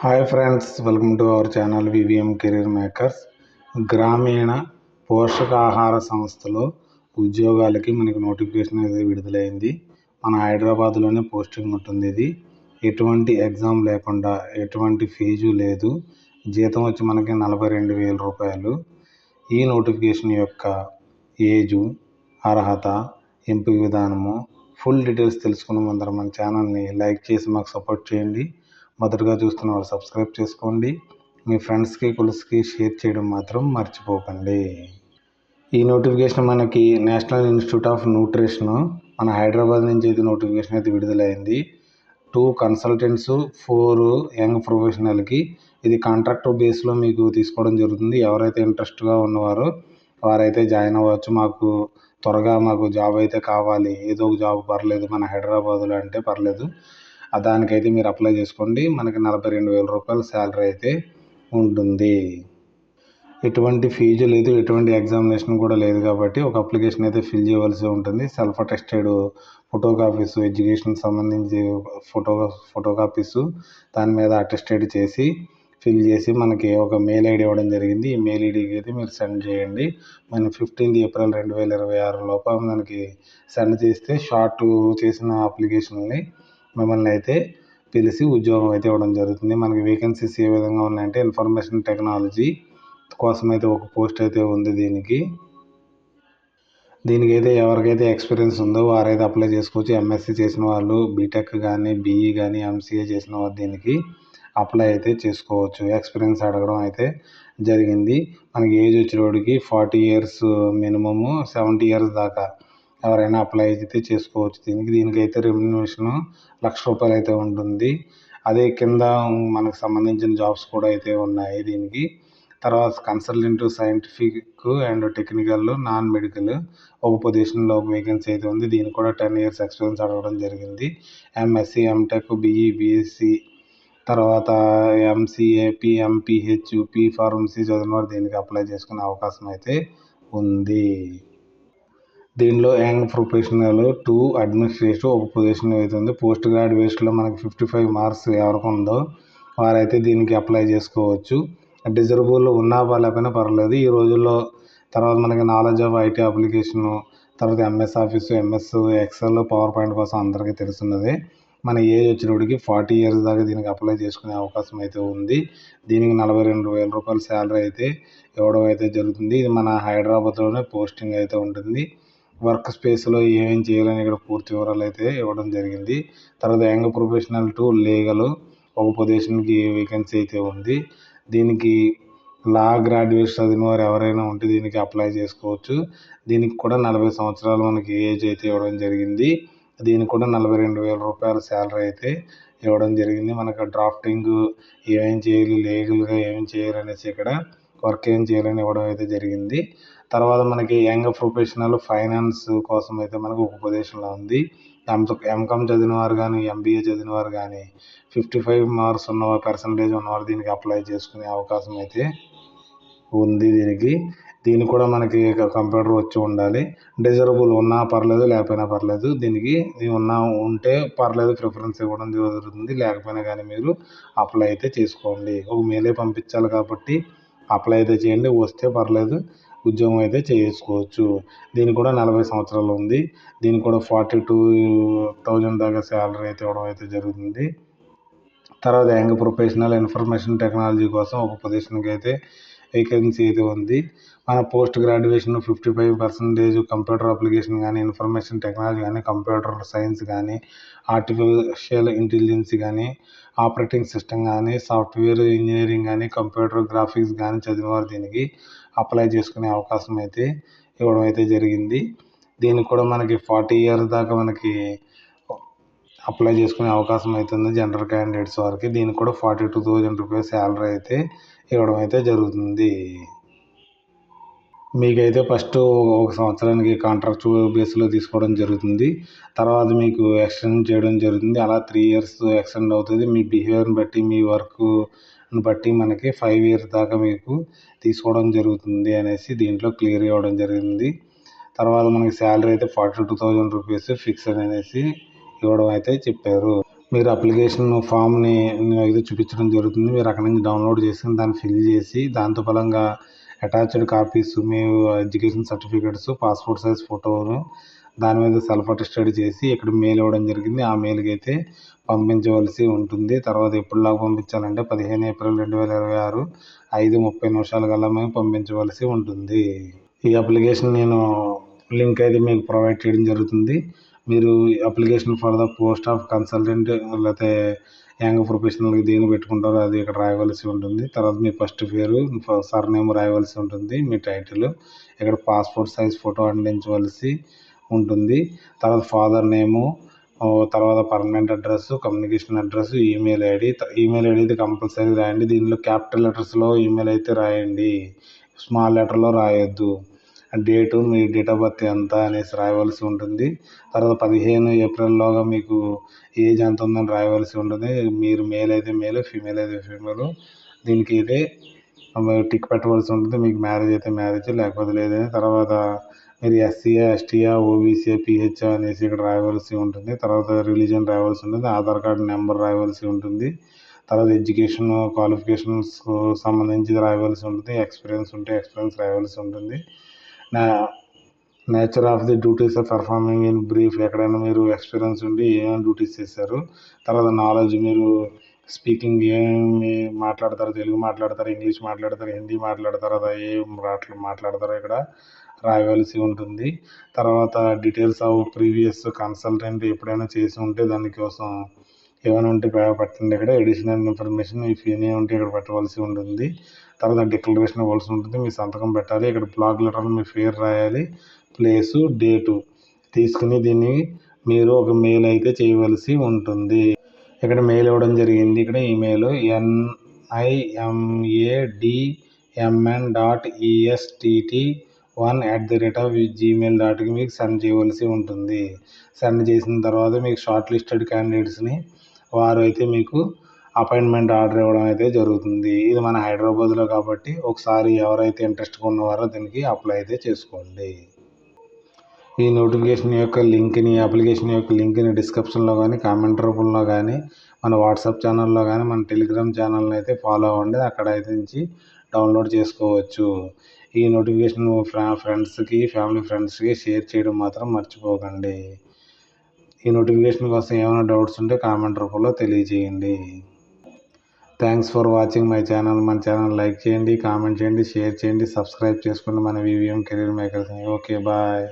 Hi friends, welcome to our channel VVM career makers. గ్రామీణ పోషకాహార సంస్థలో ఉద్యోగాలకి మనకి నోటిఫికేషన్ అనేది విడుదలైంది. మన హైదరాబాద్లోనే పోస్టింగ్ ఉంటుంది. ఇది ఎటువంటి ఎగ్జామ్ లేకుండా, ఎటువంటి ఫీజు లేదు. జీతం వచ్చి మనకి 42,000 రూపాయలు. ఈ నోటిఫికేషన్ యొక్క ఏజు, అర్హత, ఎంపిక విధానము, ఫుల్ డీటెయిల్స్ తెలుసుకునే ముందర మన ఛానల్ని లైక్ చేసి మాకు సపోర్ట్ చేయండి. మొదటగా చూస్తున్న వారు సబ్స్క్రైబ్ చేసుకోండి. మీ ఫ్రెండ్స్కి, కొలీగ్స్కి షేర్ చేయడం మాత్రం మర్చిపోకండి. ఈ నోటిఫికేషన్ మనకి నేషనల్ ఇన్స్టిట్యూట్ ఆఫ్ న్యూట్రిషన్ మన హైదరాబాద్ నుంచి అయితే నోటిఫికేషన్ అయితే విడుదలైంది. 2 కన్సల్టెంట్స్, 4 యంగ్ ప్రొఫెషనల్కి ఇది కాంట్రాక్ట్ బేస్లో మీకు తీసుకోవడం జరుగుతుంది. ఎవరైతే ఇంట్రెస్ట్గా ఉన్నవారో వారైతే జాయిన్ అవ్వచ్చు. మాకు జాబ్ అయితే కావాలి, ఏదో ఒక జాబ్ పర్లేదు మన హైదరాబాద్లో అంటే పర్లేదు, దానికైతే మీరు అప్లై చేసుకోండి. మనకి 42,000 రూపాయల శాలరీ అయితే ఉంటుంది. ఎటువంటి ఫీజు లేదు, ఎటువంటి ఎగ్జామినేషన్ కూడా లేదు కాబట్టి ఒక అప్లికేషన్ అయితే ఫిల్ చేయవలసి ఉంటుంది. Self attested photo copies, education సంబంధించి ఫోటో కాపీస్ దాని మీద అటెస్టెడ్ చేసి ఫిల్ చేసి మనకి ఒక మెయిల్ ఐడి ఇవ్వడం జరిగింది. ఈ మెయిల్ ఐడికి అయితే మీరు సెండ్ చేయండి. మన 15 ఏప్రిల్ 2026 లోపల మనకి సెండ్ చేస్తే షార్ట్ చేసిన అప్లికేషన్ని మిమ్మల్ని అయితే పిలిచి ఉద్యోగం అయితే ఇవ్వడం జరుగుతుంది. మనకి వేకెన్సీస్ ఏ విధంగా ఉన్నాయంటే ఇన్ఫర్మేషన్ టెక్నాలజీ కోసం అయితే ఒక పోస్ట్ అయితే ఉంది. దీనికైతే ఎవరికైతే ఎక్స్పీరియన్స్ ఉందో వారైతే అప్లై చేసుకోవచ్చు. ఎంఎస్సి చేసిన వాళ్ళు, బీటెక్ కానీ, బీఈ కానీ, ఎంసీఏ చేసిన వారు దీనికి అప్లై అయితే చేసుకోవచ్చు. ఎక్స్పీరియన్స్ అడగడం అయితే జరిగింది. మనకి ఏజ్ వచ్చేటప్పటికి 40 ఇయర్స్ మినిమము, 70 ఇయర్స్ దాకా ఎవరైనా అప్లై అయితే చేసుకోవచ్చు. దీనికైతే రెమ్యునరేషన్ 1,00,000 రూపాయలు అయితే ఉంటుంది. అదే కింద మనకు సంబంధించిన జాబ్స్ కూడా అయితే ఉన్నాయి దీనికి. తర్వాత consultant scientific and technical, non medical ఒక పొజిషన్లో ఒక వేకెన్సీ అయితే ఉంది. దీనికి కూడా 10 ఇయర్స్ ఎక్స్పీరియన్స్ అడగడం జరిగింది. ఎంఎస్సి, ఎంటెక్, బీఈ, బీఎస్సీ, తర్వాత ఎంసీఏ, పిఎంపిహెచ్, పి ఫార్మసీ చదివిన వారు దీనికి అప్లై చేసుకునే అవకాశం అయితే ఉంది. దీనిలో యంగ్ ప్రొఫెషనల్ 2 అడ్మినిస్ట్రేటివ్ ఒక పొజిషన్ అయితే ఉంది. పోస్ట్ గ్రాడ్యుయేషన్లో మనకి 55 మార్క్స్ ఎవరికి ఉందో వారైతే దీనికి అప్లై చేసుకోవచ్చు. డిజర్బుల్ ఉన్నా లేకపోయినా పర్లేదు ఈ రోజుల్లో. తర్వాత మనకి నాలెడ్జ్ ఆఫ్ ఐటీ అప్లికేషను, తర్వాత MS office, MS Excel, power point కోసం అందరికీ తెలుసున్నదే. మన ఏజ్ వచ్చినప్పటికి 40 ఇయర్స్ దాకా దీనికి అప్లై చేసుకునే అవకాశం అయితే ఉంది. దీనికి 42,000 రూపాయల శాలరీ అయితే ఇవ్వడం అయితే జరుగుతుంది. ఇది మన హైదరాబాద్లోనే పోస్టింగ్ అయితే ఉంటుంది. వర్క్ స్పేస్లో ఏమేమి చేయాలని ఇక్కడ పూర్తి వివరాలు అయితే ఇవ్వడం జరిగింది. తర్వాత యంగ్ ప్రొఫెషనల్ 2 లీగల్ ఒక పొజిషన్కి వేకెన్సీ అయితే ఉంది. దీనికి లా గ్రాడ్యుయేట్ చదివిన వారు ఎవరైనా ఉంటే దీనికి అప్లై చేసుకోవచ్చు. దీనికి కూడా 40 సంవత్సరాలు మనకి ఏజ్ అయితే ఇవ్వడం జరిగింది. దీనికి కూడా 42,000 రూపాయల శాలరీ అయితే ఇవ్వడం జరిగింది. మనకు డ్రాఫ్టింగ్ ఏమేం చేయాలి, లీగల్గా ఏమేం చేయాలి అనేసి ఇక్కడ వర్క్ ఏం చేయాలని ఇవ్వడం అయితే జరిగింది. తర్వాత మనకి యంగ్ ప్రొఫెషనల్ ఫైనాన్స్ కోసం అయితే మనకు ఒక పొజిషన్లో ఉంది. ఎంకామ్ చదివిన వారు కానీ, ఎంబీఏ చదివిన వారు కానీ, 55 మార్క్స్ పర్సంటేజ్ ఉన్నవారు దీనికి అప్లై చేసుకునే అవకాశం అయితే ఉంది. దీనికి కూడా మనకి కంప్యూటర్ వచ్చి ఉండాలి. డిజరబుల్ ఉన్నా పర్లేదు, లేకపోయినా పర్లేదు. దీనికి ఉంటే పర్లేదు, ప్రిఫరెన్స్ ఇవ్వడం జరుగుతుంది. లేకపోయినా కానీ మీరు అప్లై అయితే చేసుకోండి. ఒక మెయిలే పంపించాలి కాబట్టి అప్లై అయితే చేయండి. వస్తే పర్లేదు, ఉద్యోగం అయితే చేసుకోవచ్చు. దీనికి కూడా 40 సంవత్సరాలు ఉంది. దీనికి కూడా 42,000 దాకా శాలరీ అయితే ఇవ్వడం అయితే జరుగుతుంది. తర్వాత యంగ్ ప్రొఫెషనల్ ఇన్ఫర్మేషన్ టెక్నాలజీ కోసం ఒక పొజిషన్కి అయితే వేకెన్సీ అయితే ఉంది. మన పోస్ట్ గ్రాడ్యుయేషన్ 55% కంప్యూటర్ అప్లికేషన్ కానీ, ఇన్ఫర్మేషన్ టెక్నాలజీ కానీ, కంప్యూటర్ సైన్స్ కానీ, ఆర్టిఫిషియల్ ఇంటెలిజెన్స్ కానీ, ఆపరేటింగ్ సిస్టమ్ కానీ, సాఫ్ట్వేర్ ఇంజనీరింగ్ కానీ, కంప్యూటర్ గ్రాఫిక్స్ కానీ చదివిన వారు దీనికి అప్లై చేసుకునే అవకాశం అయితే ఇవ్వడం అయితే జరిగింది. దీనికి కూడా మనకి 40 ఇయర్స్ దాకా మనకి అప్లై చేసుకునే అవకాశం అయితే ఉంది జనరల్ క్యాండిడేట్స్ వారికి. దీనికి కూడా 42,000 రూపీస్ శాలరీ అయితే ఇవ్వడం అయితే జరుగుతుంది. మీకైతే ఫస్ట్ ఒక సంవత్సరానికి కాంట్రాక్ట్ బేస్లో తీసుకోవడం జరుగుతుంది. తర్వాత మీకు ఎక్స్టెండ్ చేయడం జరుగుతుంది. అలా 3 ఇయర్స్ ఎక్స్టెండ్ అవుతుంది. మీ బిహేవియర్ని బట్టి, మీ వర్క్ని బట్టి మనకి 5 ఇయర్స్ దాకా మీకు తీసుకోవడం జరుగుతుంది అనేసి దీంట్లో క్లియర్ ఇవ్వడం జరిగింది. తర్వాత మనకి శాలరీ అయితే 42,000 రూపీస్ ఫిక్స్డ్ అనేసి ఇవ్వడం అయితే చెప్పారు. మీరు అప్లికేషన్ ఫామ్‌ని నేనైతే చూపించడం జరుగుతుంది. మీరు అక్కడి నుంచి డౌన్లోడ్ చేసుకొని దాన్ని ఫిల్ చేసి దాంతో ఫలంగా అటాచ్డ్ కాపీస్ మీ ఎడ్యుకేషన్ సర్టిఫికేట్స్, పాస్‌పోర్ట్ సైజ్ ఫోటోను దాని మీద సెల్ఫ్ అటెస్టెడ్ చేసి ఇక్కడ మెయిల్ ఇవ్వడం జరిగింది. ఆ మెయిల్‌కి అయితే పంపించవలసి ఉంటుంది. తర్వాత ఎప్పటిలాగా పంపించాలంటే 15 ఏప్రిల్ 2026 5:30 కల్లా మేము పంపించవలసి ఉంటుంది. ఈ అప్లికేషన్ నేను లింక్ అయితే మీకు ప్రొవైడ్ చేయడం జరుగుతుంది. మీరు application for the post of consultant లేకపోతే యంగ్ ప్రొఫెషనల్‌కి దేనికి పెట్టుకుంటారో అది ఇక్కడ రాయవలసి ఉంటుంది. తర్వాత మీ ఫస్ట్ పేరు, సర్‌నేమ్ రాయవలసి ఉంటుంది. మీ టైటిల్ ఇక్కడ పాస్‌పోర్ట్ సైజ్ ఫోటో అంటించవలసి ఉంటుంది. తర్వాత ఫాదర్ నేము, తర్వాత permanent address, communication address, email ID. Email ID అయితే కంపల్సరీ రాయండి. దీనిలో క్యాపిటల్ లెటర్స్‌లో ఈమెయిల్ అయితే రాయండి. స్మాల్ లెటర్‌లో రాయొద్దు. డేటు, మీ డేట్ ఆఫ్ బర్త్ ఎంత అనేసి రాయవలసి ఉంటుంది. తర్వాత 15 ఏప్రిల్‌లోగా మీకు ఏజ్ ఎంత ఉందని రాయవలసి ఉంటుంది. మీరు మేల్ అయితే మేల్, ఫీమేల్ అయితే ఫీమేల్. దీనికి అయితే టిక్ పెట్టవలసి ఉంటుంది. మీకు మ్యారేజ్ అయితే మ్యారేజ్, లేకపోతే లేదని. తర్వాత మీరు ఎస్సీయా, ఎస్టీయా, ఓబీసీయా, పీహెచ్ అనేసి ఇక్కడ రాయవలసి ఉంటుంది. తర్వాత రిలీజియన్ రాయవలసి ఉంటుంది. ఆధార్ కార్డు నెంబర్ రాయవలసి ఉంటుంది. తర్వాత ఎడ్యుకేషన్ క్వాలిఫికేషన్స్‌కు సంబంధించి రాయవలసి ఉంటుంది. ఎక్స్పీరియన్స్ ఉంటే ఎక్స్పీరియన్స్ రాయవలసి ఉంటుంది. Nature of the duties of performing in brief, ఎక్కడైనా మీరు ఎక్స్పీరియన్స్ ఉండి ఏమేమి డ్యూటీస్ చేశారు. తర్వాత నాలెడ్జ్, మీరు స్పీకింగ్ ఏమి మాట్లాడతారు, తెలుగు మాట్లాడతారు, ఇంగ్లీష్ మాట్లాడతారు, హిందీ మాట్లాడతారు, అలా ఏం మాట్లాడతారో ఇక్కడ రాయవలసి ఉంటుంది. తర్వాత డీటెయిల్స్ ఆఫ్ ప్రీవియస్ కన్సల్టెంట్ ఎప్పుడైనా చేసి ఉంటే దానికోసం ఏమైనా ఉంటే పెట్టండి. ఇక్కడ అడిషనల్ ఇన్ఫర్మేషన్ ఇఫ్ ఎనీ ఉంటే ఇక్కడ పెట్టవలసి ఉంటుంది. తర్వాత డిక్లరేషన్ ఇవ్వాల్సి ఉంటుంది. మీ సంతకం పెట్టాలి. ఇక్కడ బ్లాక్ లెటర్లో మీ పేరు రాయాలి, ప్లేసు, డేటు తీసుకుని దీన్ని మీరు ఒక మెయిల్ అయితే చేయవలసి ఉంటుంది. ఇక్కడ మెయిల్ ఇవ్వడం జరిగింది. ఇక్కడ ఈమెయిల్ nimadmt.est1@gmail.com మీకు సెండ్ చేయవలసి ఉంటుంది. సెండ్ చేసిన తర్వాత మీకు షార్ట్ లిస్టెడ్ క్యాండిడేట్స్ని వారు అయితే మీకు అపాయింట్మెంట్ ఆర్డర్ ఇవ్వడం అయితే జరుగుతుంది. ఇది మన హైదరాబాద్లో కాబట్టి ఒకసారి ఎవరైతే ఇంట్రెస్ట్గా ఉన్నవారో దీనికి అప్లై అయితే చేసుకోండి. ఈ నోటిఫికేషన్ యొక్క లింక్ని, అప్లికేషన్ యొక్క లింక్ని డిస్క్రిప్షన్లో కానీ, కామెంట్ రూపంలో కానీ, మన వాట్సాప్ ఛానల్లో కానీ, మన టెలిగ్రామ్ ఛానల్ని అయితే ఫాలో అవ్వండి. అక్కడ అయితే నుంచి డౌన్లోడ్ చేసుకోవచ్చు. ఈ నోటిఫికేషన్ ఫ్రెండ్స్కి, ఫ్యామిలీ ఫ్రెండ్స్కి షేర్ చేయడం మాత్రం మర్చిపోకండి. ఈ నోటిఫికేషన్ కోసం ఏమైనా డౌట్స్ ఉంటే కామెంట్ రూపంలో తెలియజేయండి. Thanks for watching my channel. మన ఛానల్ లైక్ చేయండి, కామెంట్ చేయండి, షేర్ చేయండి, సబ్స్క్రైబ్ చేసుకోండి మన VVM career makers. Okay, bye.